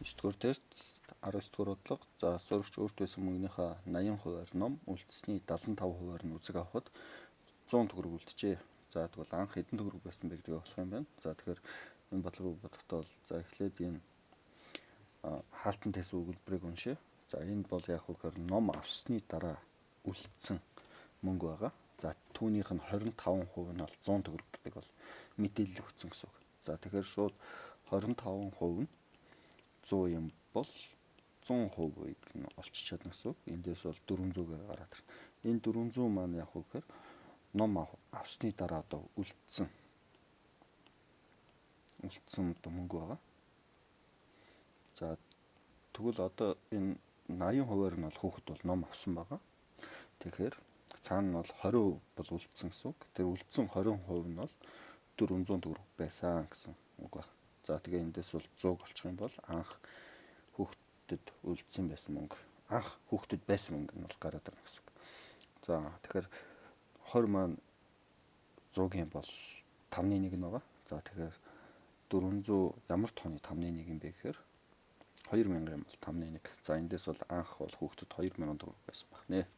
9-р тест 19-р бодлого. За сурагч өөрт байсан мөнгөнийхөө 80%-аар ном, үлдсэний 75%-аар нь үзэг авахд 100 төгрөг үлджээ. За тэгвэл анх хэдэн төгрөг байсан бэ гэдгийг олох юм байна. За тэгэхээр энэ бодлогыг бодохдоо бол за эхлээд энэ хаалтан тест өгүүлбэрийг уншъя. За энэ бол яг үгээр ном авсны дараа үлдсэн мөнгө байгаа. За түүнийх нь 25% нь бол 100 төгрөг гэдэг бол мэдээлэл өгсөн гэсэн үг. За тэгэхээр шууд 25% нь 100 юм бол 100%-ийг нь олчиж чадна гэсэн үг. Эндээс бол 400-гээ гараад ирнэ. Энэ 400 маань яг үгээр ном авсны дараа одоо үлдсэн одоо мөнгө байгаа. За тэгвэл одоо энэ 80%-аар нь бол хүүхэд бол ном авсан байгаа. Тэгэхээр цаана нь бол 20% бол үлдсэн гэсэн үг. Тэр үлдсэн 20% нь бол 400 төгрөг байсан гэсэн үг байна. За тэгээ эндээс бол 100 болчих юм бол анх хүүхдэд үлдсэн байсан мөнгө, анх хүүхдэд байсан мөнгө нь бол гараад ирнэ гэсэн үг. За тэгэхээр 20 маань 100-ийн бол 5-1 нь байгаа. За тэгэхээр 400 ямар тооны 5-1 юм бэ гэхээр 2000 юм бол 5-1. За эндээс бол анх бол хүүхдэд 2000 төгрөг байсан баг нэ.